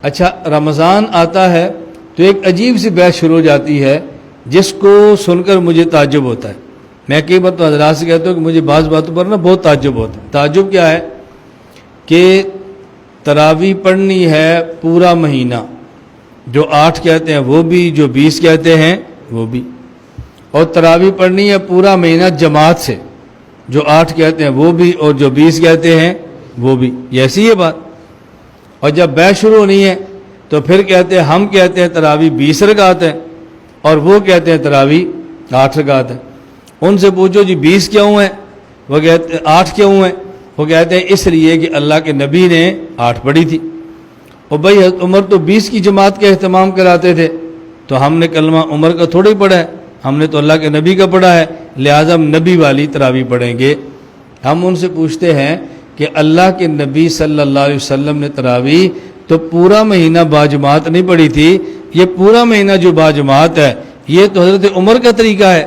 اچھا رمضان آتا ہے تو ایک عجیب سی بحث شروع ہو جاتی ہے جس کو سن کر مجھے تعجب ہوتا ہے. میں کئی بار تو حضرات سے کہتا ہوں کہ مجھے بعض باتوں پر نا بہت تعجب ہوتا ہے. تعجب کیا ہے کہ تراویح پڑھنی ہے پورا مہینہ، جو 8 کہتے ہیں وہ بھی، جو 20 کہتے ہیں وہ بھی، اور تراویح پڑھنی ہے پورا مہینہ جماعت سے، جو 8 کہتے ہیں وہ بھی اور جو 20 کہتے ہیں وہ بھی. یہ ایسی ہے بات. اور جب بحث شروع ہونی ہے تو پھر کہتے ہیں ہم کہتے ہیں تراویح 20 رکعت ہے اور وہ کہتے ہیں تراویح 8 رکعت ہے. ان سے پوچھو جی 20 کیوں ہیں؟ وہ کہتے 8 کیوں ہیں؟ وہ کہتے ہیں اس لیے کہ اللہ کے نبی نے 8 پڑھی تھی. اور بھائی حضرت عمر تو 20 کی جماعت کا اہتمام کراتے تھے، تو ہم نے کلمہ عمر کا تھوڑا ہی پڑھا ہے، ہم نے تو اللہ کے نبی کا پڑھا ہے، لہٰذا ہم نبی والی تراویح پڑھیں گے. ہم ان سے پوچھتے ہیں کہ اللہ کے نبی صلی اللہ علیہ وسلم نے تراویح تو پورا مہینہ باجماعت نہیں پڑھی تھی، یہ پورا مہینہ جو باجماعت ہے یہ تو حضرت عمر کا طریقہ ہے.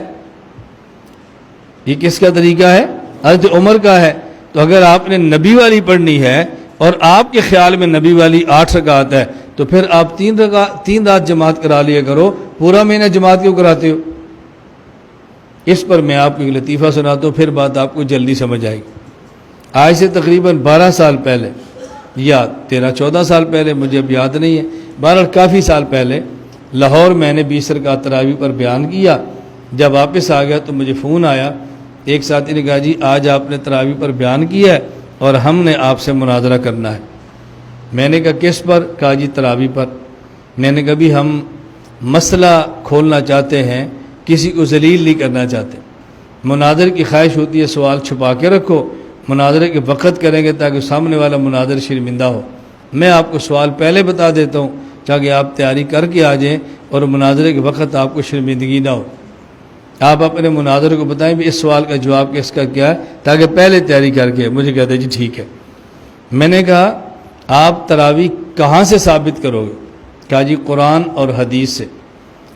یہ کس کا طریقہ ہے؟ حضرت عمر کا ہے. تو اگر آپ نے نبی والی پڑھنی ہے اور آپ کے خیال میں نبی والی 8 رکعت ہے تو پھر آپ 3 رات جماعت کرا لیا کرو، پورا مہینہ جماعت کیوں کراتے ہو؟ اس پر میں آپ کو ایک لطیفہ سناتا ہوں، پھر بات آپ کو جلدی سمجھ آئے گی. آج سے تقریباً 12 سال پہلے یا 13-14 سال پہلے، مجھے اب یاد نہیں ہے، بہرحال کافی سال پہلے لاہور میں نے 20 رکعت تراویح پر بیان کیا. جب واپس آ گیا تو مجھے فون آیا، ایک ساتھی نے کہا جی آج آپ نے تراویح پر بیان کیا ہے اور ہم نے آپ سے مناظرہ کرنا ہے. میں نے کہا کس پر؟ کہا جی تراویح پر. میں نے کہا بھی ہم مسئلہ کھولنا چاہتے ہیں، کسی کو ذلیل نہیں کرنا چاہتے. مناظر کی خواہش ہوتی ہے سوال چھپا کے رکھو، مناظرے کے وقت کریں گے تاکہ سامنے والا مناظر شرمندہ ہو. میں آپ کو سوال پہلے بتا دیتا ہوں تاکہ آپ تیاری کر کے آ جائیں اور مناظرے کے وقت آپ کو شرمندگی نہ ہو. آپ اپنے مناظر کو بتائیں بھی اس سوال کا جواب کس کا کیا ہے، تاکہ پہلے تیاری کر کے. مجھے کہتے ہیں جی ٹھیک ہے. میں نے کہا آپ تراویح کہاں سے ثابت کرو گے؟ کہا جی قرآن اور حدیث سے.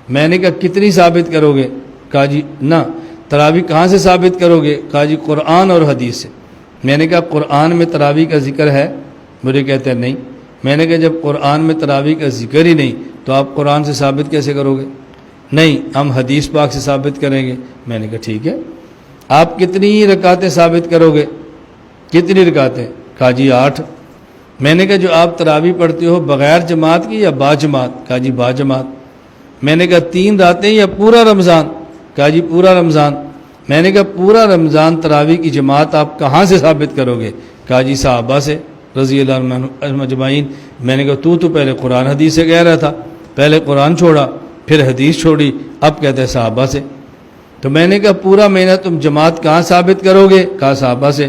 میں نے کہا کتنی ثابت کرو گے؟ کہا جی نہ تراویح کہاں سے ثابت کرو گے؟ کہا جی قرآن اور حدیث سے. میں نے کہا قرآن میں تراویح کا ذکر ہے؟ مجھے کہتے ہیں نہیں. میں نے کہا جب قرآن میں تراویح کا ذکر ہی نہیں تو آپ قرآن سے ثابت کیسے کرو گے؟ نہیں ہم حدیث پاک سے ثابت کریں گے. میں نے کہا ٹھیک ہے. آپ کتنی رکعتیں ثابت کرو گے؟ کتنی رکعتیں؟ کہا جی 8. میں نے کہا جو آپ تراویح پڑھتے ہو بغیر جماعت کی یا با جماعت؟ کہا جی با جماعت. میں نے کہا 3 راتیں یا پورا رمضان؟ کہا جی پورا رمضان. میں نے کہا پورا رمضان تراویح کی جماعت آپ کہاں سے ثابت کرو گے؟ کہا جی صحابہ سے رضی اللہ عنہم اجمعین. میں نے کہا تو پہلے قرآن حدیث سے کہہ رہا تھا، پہلے قرآن چھوڑا پھر حدیث چھوڑی، اب کہتے ہیں صحابہ سے. تو میں نے کہا پورا مہینہ تم جماعت کہاں ثابت کرو گے؟ کہا صحابہ سے.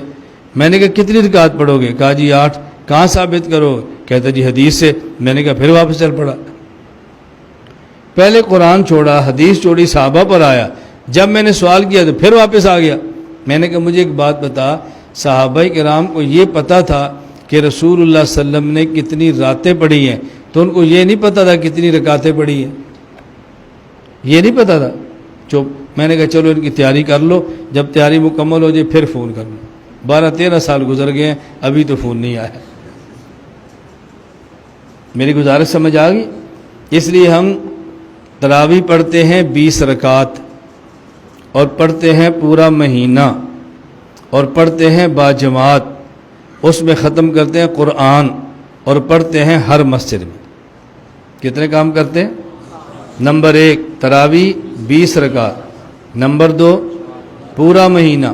میں نے کہا کتنی رکعت پڑھو گے؟ کہا جی 8. کہاں ثابت کرو؟ کہتا جی حدیث سے. میں نے کہا پھر واپس چل پڑا. پہلے قرآن چھوڑا، حدیث چھوڑی، صحابہ پر آیا. جب میں نے سوال کیا تو پھر واپس آ گیا. میں نے کہا مجھے ایک بات بتا، صحابہ کرام کو یہ پتہ تھا کہ رسول اللہ صلی اللہ علیہ وسلم نے کتنی راتیں پڑھی ہیں، تو ان کو یہ نہیں پتہ تھا کتنی رکعتیں پڑھی ہیں؟ یہ نہیں پتہ تھا. چپ. میں نے کہا چلو ان کی تیاری کر لو، جب تیاری مکمل ہو جائے پھر فون کر لو. 12-13 سال گزر گئے ہیں، ابھی تو فون نہیں آیا. میری گزارش سمجھ آ گئی؟ اس لیے ہم تراویح پڑھتے ہیں 20 رکعت اور پڑھتے ہیں پورا مہینہ اور پڑھتے ہیں باجماعت، اس میں ختم کرتے ہیں قرآن اور پڑھتے ہیں ہر مسجد میں. کتنے کام کرتے ہیں؟ نمبر 1 تراویح 20 رکعت، نمبر 2 پورا مہینہ،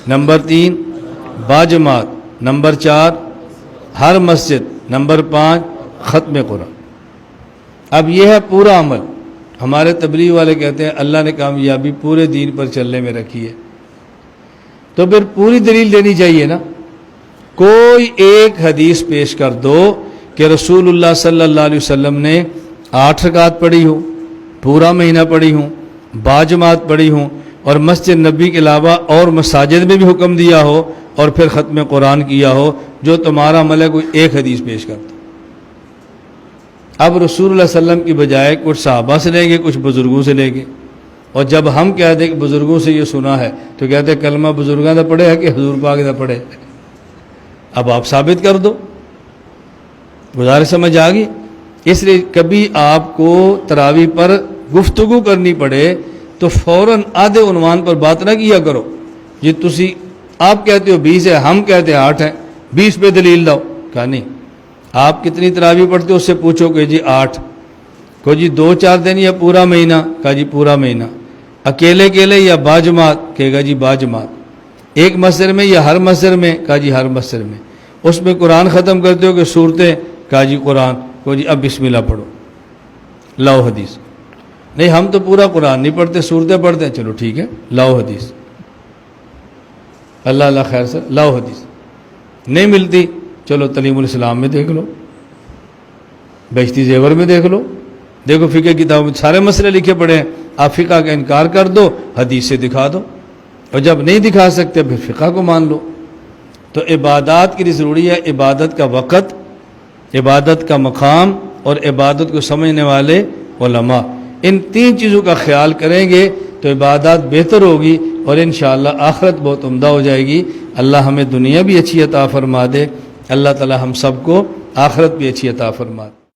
نمبر 3 باجماعت، نمبر 4 ہر مسجد، نمبر 5 ختم قرآن. اب یہ ہے پورا عمل. ہمارے تبلیغ والے کہتے ہیں اللہ نے کامیابی پورے دین پر چلنے میں رکھی ہے، تو پھر پوری دلیل دینی چاہیے نا. کوئی ایک حدیث پیش کر دو کہ رسول اللہ صلی اللہ علیہ وسلم نے 8 رکعت پڑھی ہوں، پورا مہینہ پڑھی ہوں، باجماعت پڑھی ہوں اور مسجد نبی کے علاوہ اور مساجد میں بھی حکم دیا ہو اور پھر ختم قرآن کیا ہو. جو تمہارا عمل ہے کوئی ایک حدیث پیش کر دو. اب رسول اللہ صلی اللہ علیہ وسلم کی بجائے کچھ صحابہ سے لیں گے، کچھ بزرگوں سے لیں گے. اور جب ہم کہتے ہیں کہ بزرگوں سے یہ سنا ہے تو کہتے ہیں کلمہ بزرگاں دا پڑھے ہے کہ حضور پاک دا پڑھے. اب آپ ثابت کر دو. گزارش سمجھ آ گئی؟ اس لیے کبھی آپ کو تراویح پر گفتگو کرنی پڑے تو فوراً آدھے عنوان پر بات نہ کیا کرو. جی تسی آپ کہتے ہو 20 ہے، ہم کہتے ہیں 8 ہے، 20 پہ دلیل لاؤ. کہا نہیں، آپ کتنی تراویح پڑھتے ہو اس سے پوچھو کہ جی 8. کو جی 2-4 دن یا پورا مہینہ؟ کہا جی پورا مہینہ. اکیلے اکیلے یا باجماعت؟ کہے گا جی باجماعت. ایک مسجد میں یا ہر مسجد میں؟ کہا جی ہر مسجد میں. اس میں قرآن ختم کرتے ہو کہ صورتیں؟ کہا جی قرآن. کو جی اب بسم اللہ پڑھو، لاؤ حدیث. نہیں ہم تو پورا قرآن نہیں پڑھتے، صورتیں پڑھتے ہیں. چلو ٹھیک ہے، لاؤ حدیث. اللہ اللہ خیر سے لاؤ حدیث. نہیں ملتی، چلو تعلیم الاسلام میں دیکھ لو، بہشتی زیور میں دیکھ لو. دیکھو فقہ کتابوں میں سارے مسئلے لکھے پڑے ہیں. آپ فقہ کا انکار کر دو، حدیث سے دکھا دو، اور جب نہیں دکھا سکتے پھر فقہ کو مان لو. تو عبادات کے لیے ضروری ہے عبادت کا وقت، عبادت کا مقام، اور عبادت کو سمجھنے والے علماء. ان 3 چیزوں کا خیال کریں گے تو عبادات بہتر ہوگی، اور انشاءاللہ آخرت بہت عمدہ ہو جائے گی. اللہ ہمیں دنیا بھی اچھی عطا فرما دے. اللہ تعالی ہم سب کو آخرت بھی اچھی عطا فرما دے.